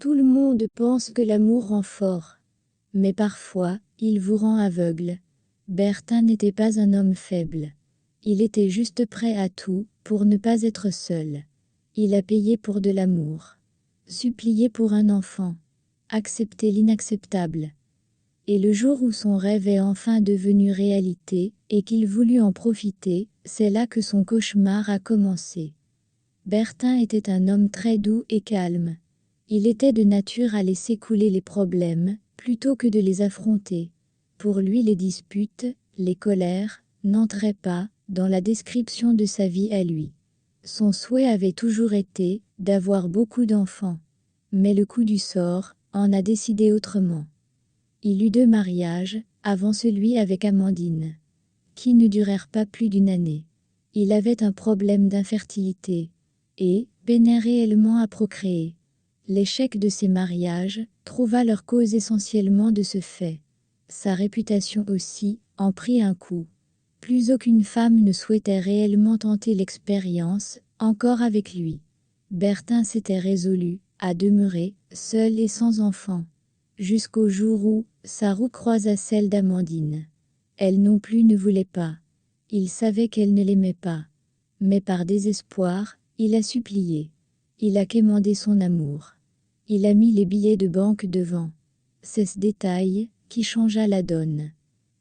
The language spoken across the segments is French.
Tout le monde pense que l'amour rend fort. Mais parfois, il vous rend aveugle. Bertin n'était pas un homme faible. Il était juste prêt à tout, pour ne pas être seul. Il a payé pour de l'amour. Supplié pour un enfant. Accepté l'inacceptable. Et le jour où son rêve est enfin devenu réalité, et qu'il voulut en profiter, c'est là que son cauchemar a commencé. Bertin était un homme très doux et calme. Il était de nature à laisser couler les problèmes, plutôt que de les affronter. Pour lui les disputes, les colères, n'entraient pas dans la description de sa vie à lui. Son souhait avait toujours été d'avoir beaucoup d'enfants. Mais le coup du sort en a décidé autrement. Il eut 2 mariages, avant celui avec Amandine, qui ne durèrent pas plus d'une année. Il avait un problème d'infertilité, et peinait réellement à procréer. L'échec de ses mariages trouva leur cause essentiellement de ce fait. Sa réputation aussi en prit un coup. Plus aucune femme ne souhaitait réellement tenter l'expérience, encore avec lui. Bertin s'était résolu à demeurer seul et sans enfant. Jusqu'au jour où sa roue croisa celle d'Amandine. Elle non plus ne voulait pas. Il savait qu'elle ne l'aimait pas. Mais par désespoir, il a supplié. Il a quémandé son amour. Il a mis les billets de banque devant. C'est ce détail qui changea la donne.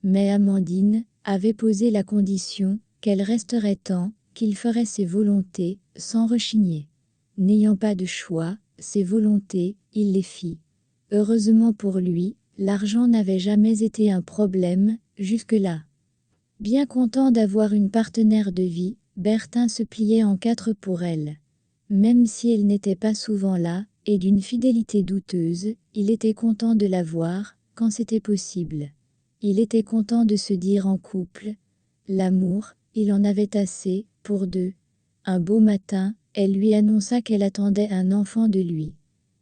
Mais Amandine avait posé la condition qu'elle resterait tant qu'il ferait ses volontés sans rechigner. N'ayant pas de choix, ses volontés, il les fit. Heureusement pour lui, l'argent n'avait jamais été un problème, jusque-là. Bien content d'avoir une partenaire de vie, Bertin se pliait en 4 pour elle. Même si elle n'était pas souvent là, et d'une fidélité douteuse, il était content de la voir, quand c'était possible. Il était content de se dire en couple. L'amour, il en avait assez, pour 2. Un beau matin, elle lui annonça qu'elle attendait un enfant de lui.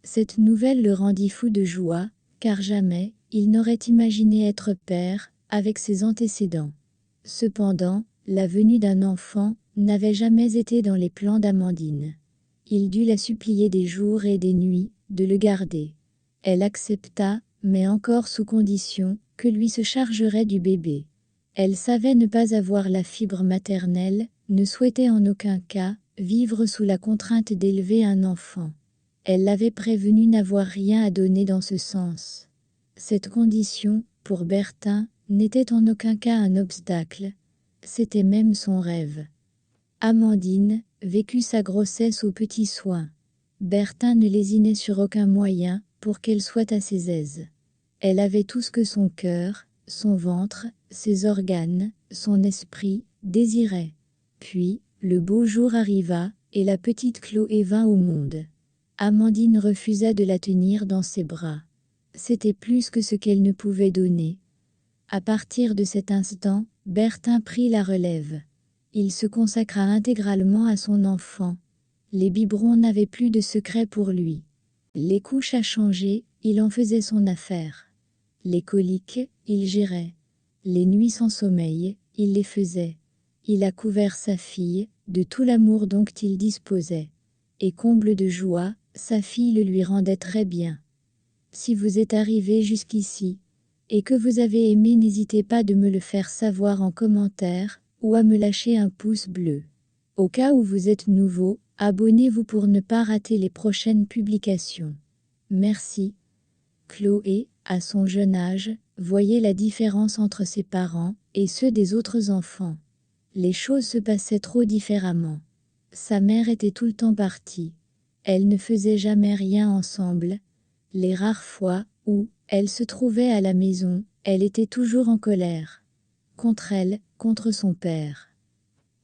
Cette nouvelle le rendit fou de joie, car jamais, il n'aurait imaginé être père, avec ses antécédents. Cependant, la venue d'un enfant n'avait jamais été dans les plans d'Amandine. Il dut la supplier des jours et des nuits, de le garder. Elle accepta, mais encore sous condition, que lui se chargerait du bébé. Elle savait ne pas avoir la fibre maternelle, ne souhaitait en aucun cas vivre sous la contrainte d'élever un enfant. Elle l'avait prévenu n'avoir rien à donner dans ce sens. Cette condition, pour Bertin, n'était en aucun cas un obstacle. C'était même son rêve. Amandine vécut sa grossesse aux petits soins. Bertin ne lésinait sur aucun moyen pour qu'elle soit à ses aises. Elle avait tout ce que son cœur, son ventre, ses organes, son esprit désiraient. Puis, le beau jour arriva, et la petite Chloé vint au monde. Amandine refusa de la tenir dans ses bras. C'était plus que ce qu'elle ne pouvait donner. À partir de cet instant, Bertin prit la relève. Il se consacra intégralement à son enfant. Les biberons n'avaient plus de secret pour lui. Les couches à changer, il en faisait son affaire. Les coliques, il gérait. Les nuits sans sommeil, il les faisait. Il a couvert sa fille de tout l'amour dont il disposait. Et comble de joie, sa fille le lui rendait très bien. Si vous êtes arrivé jusqu'ici, et que vous avez aimé, n'hésitez pas de me le faire savoir en commentaire, ou à me lâcher un pouce bleu. Au cas où vous êtes nouveau, abonnez-vous pour ne pas rater les prochaines publications. Merci. Chloé, à son jeune âge, voyait la différence entre ses parents et ceux des autres enfants. Les choses se passaient trop différemment. Sa mère était tout le temps partie. Elle ne faisait jamais rien ensemble. Les rares fois où elle se trouvait à la maison, elle était toujours en colère. Contre elle, contre son père.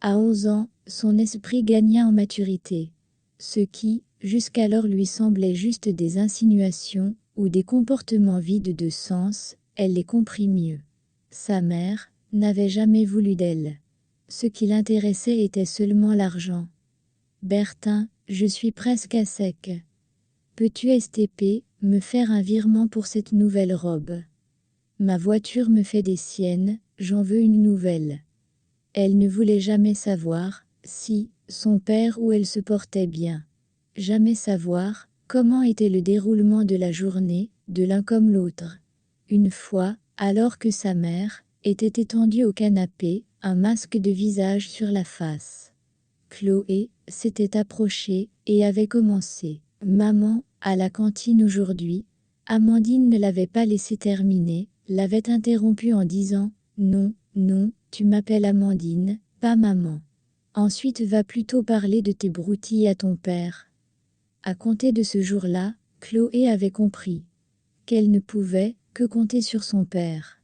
À 11 ans, son esprit gagna en maturité. Ce qui, jusqu'alors lui semblait juste des insinuations ou des comportements vides de sens, elle les comprit mieux. Sa mère n'avait jamais voulu d'elle. Ce qui l'intéressait était seulement l'argent. Bertin, je suis presque à sec. Peux-tu STP, me faire un virement pour cette nouvelle robe? Ma voiture me fait des siennes, j'en veux une nouvelle. Elle ne voulait jamais savoir si son père ou elle se portait bien. Jamais savoir Comment était le déroulement de la journée, de l'un comme l'autre? Une fois, alors que sa mère était étendue au canapé, un masque de visage sur la face. Chloé s'était approchée et avait commencé. « Maman, à la cantine aujourd'hui ?» Amandine ne l'avait pas laissé terminer, l'avait interrompue en disant « Non, non, tu m'appelles Amandine, pas maman. Ensuite va plutôt parler de tes broutilles à ton père. » À compter de ce jour-là, Chloé avait compris qu'elle ne pouvait que compter sur son père.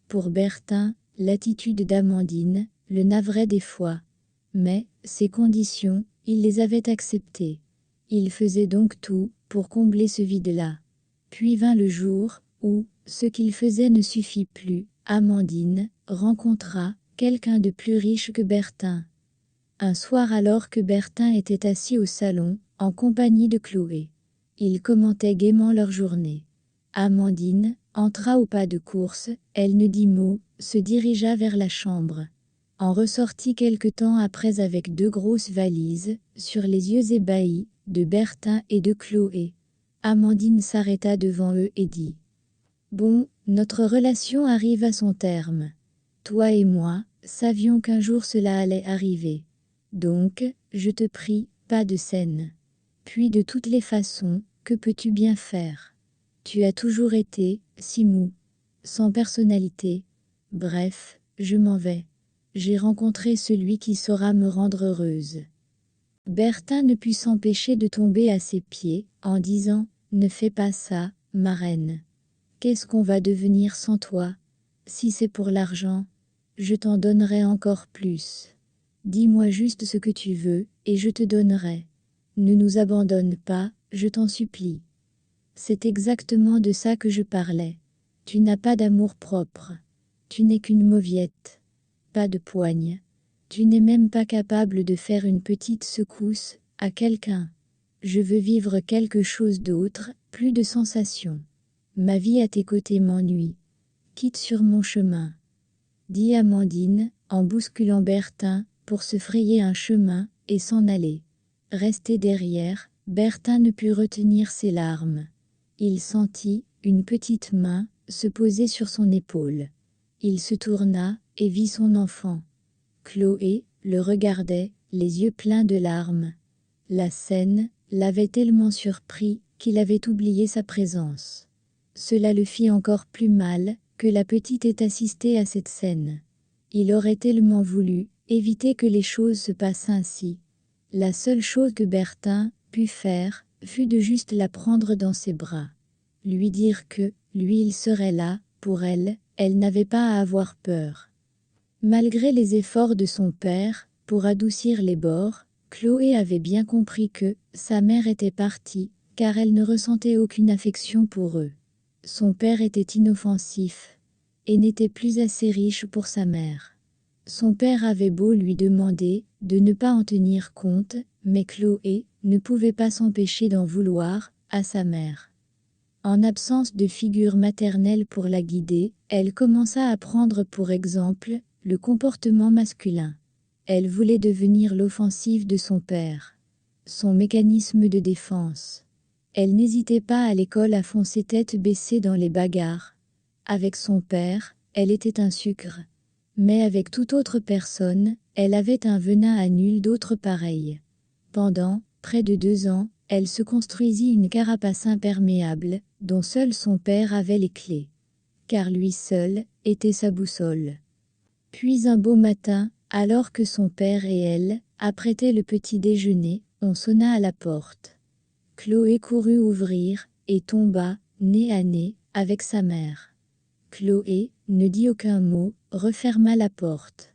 Pour Bertin, l'attitude d'Amandine le navrait des fois. Mais, ces conditions, il les avait acceptées. Il faisait donc tout pour combler ce vide-là. Puis vint le jour où, ce qu'il faisait ne suffit plus, Amandine rencontra quelqu'un de plus riche que Bertin. Un soir alors que Bertin était assis au salon, en compagnie de Chloé. Ils commentaient gaiement leur journée. Amandine entra au pas de course, elle ne dit mot, se dirigea vers la chambre. En ressortit quelque temps après avec 2 grosses valises, sur les yeux ébahis, de Bertin et de Chloé. Amandine s'arrêta devant eux et dit « Bon, notre relation arrive à son terme. Toi et moi, savions qu'un jour cela allait arriver. Donc, je te prie, pas de scène. Puis de toutes les façons, que peux-tu bien faire? Tu as toujours été, si mou, sans personnalité. Bref, je m'en vais. J'ai rencontré celui qui saura me rendre heureuse. » Bertin ne put s'empêcher de tomber à ses pieds, en disant « Ne fais pas ça, ma reine. Qu'est-ce qu'on va devenir sans toi? Si c'est pour l'argent, je t'en donnerai encore plus. Dis-moi juste ce que tu veux, et je te donnerai. Ne nous abandonne pas, je t'en supplie. » C'est exactement de ça que je parlais. Tu n'as pas d'amour-propre. Tu n'es qu'une mauviette. Pas de poigne. Tu n'es même pas capable de faire une petite secousse à quelqu'un. Je veux vivre quelque chose d'autre, plus de sensations. Ma vie à tes côtés m'ennuie. Quitte sur mon chemin. Dit Amandine, en bousculant Bertin, pour se frayer un chemin, et s'en aller. Resté derrière, Bertin ne put retenir ses larmes. Il sentit une petite main se poser sur son épaule. Il se tourna et vit son enfant. Chloé le regardait, les yeux pleins de larmes. La scène l'avait tellement surpris qu'il avait oublié sa présence. Cela le fit encore plus mal que la petite ait assisté à cette scène. Il aurait tellement voulu éviter que les choses se passent ainsi. La seule chose que Bertin put faire fut de juste la prendre dans ses bras. Lui dire que, lui il serait là, pour elle, elle n'avait pas à avoir peur. Malgré les efforts de son père, pour adoucir les bords, Chloé avait bien compris que sa mère était partie, car elle ne ressentait aucune affection pour eux. Son père était inoffensif, et n'était plus assez riche pour sa mère. Son père avait beau lui demander de ne pas en tenir compte, mais Chloé ne pouvait pas s'empêcher d'en vouloir à sa mère. En absence de figure maternelle pour la guider, elle commença à prendre pour exemple le comportement masculin. Elle voulait devenir l'offensive de son père, son mécanisme de défense. Elle n'hésitait pas à l'école à foncer tête baissée dans les bagarres. Avec son père, elle était un sucre. Mais avec toute autre personne, elle avait un venin à nul d'autre pareil. Pendant près de 2 ans, elle se construisit une carapace imperméable, dont seul son père avait les clés. Car lui seul était sa boussole. Puis un beau matin, alors que son père et elle apprêtaient le petit déjeuner, on sonna à la porte. Chloé courut ouvrir, et tomba, nez à nez, avec sa mère. Chloé ne dit aucun mot, referma la porte,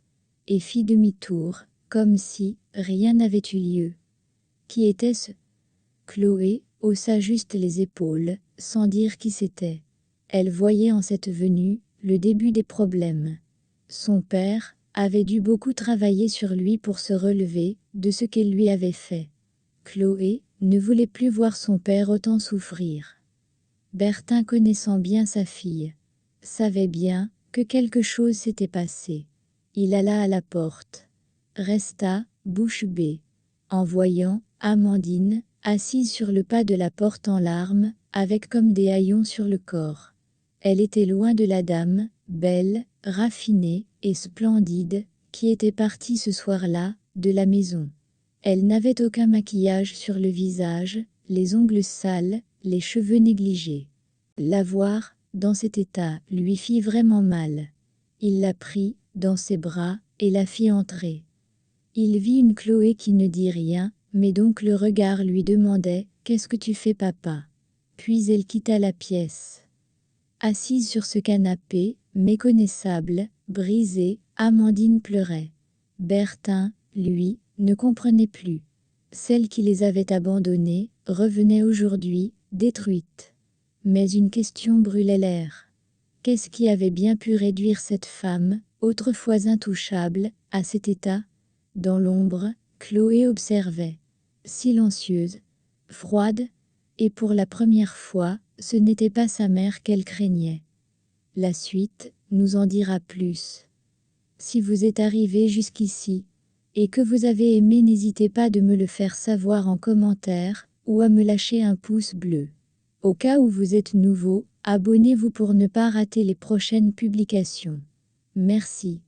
et fit demi-tour, comme si rien n'avait eu lieu. Qui était-ce? Chloé haussa juste les épaules, sans dire qui c'était. Elle voyait en cette venue le début des problèmes. Son père avait dû beaucoup travailler sur lui pour se relever de ce qu'elle lui avait fait. Chloé ne voulait plus voir son père autant souffrir. Bertin, connaissant bien sa fille, savait bien que quelque chose s'était passé. Il alla à la porte. Resta, bouche bée. En voyant Amandine assise sur le pas de la porte en larmes, avec comme des haillons sur le corps. Elle était loin de la dame, belle, raffinée et splendide, qui était partie ce soir-là, de la maison. Elle n'avait aucun maquillage sur le visage, les ongles sales, les cheveux négligés. La voir, dans cet état, lui fit vraiment mal. Il la prit, dans ses bras, et la fit entrer. Il vit une Chloé qui ne dit rien, mais donc le regard lui demandait « Qu'est-ce que tu fais, papa ?» Puis elle quitta la pièce. Assise sur ce canapé, méconnaissable, brisée, Amandine pleurait. Bertin, lui, ne comprenait plus. Celle qui les avait abandonnés revenait aujourd'hui, détruite. Mais une question brûlait l'air. Qu'est-ce qui avait bien pu réduire cette femme, autrefois intouchable, à cet état? Dans l'ombre, Chloé observait. Silencieuse, froide, et pour la première fois, ce n'était pas sa mère qu'elle craignait. La suite nous en dira plus. Si vous êtes arrivé jusqu'ici, et que vous avez aimé, n'hésitez pas de me le faire savoir en commentaire, ou à me lâcher un pouce bleu. Au cas où vous êtes nouveau, abonnez-vous pour ne pas rater les prochaines publications. Merci.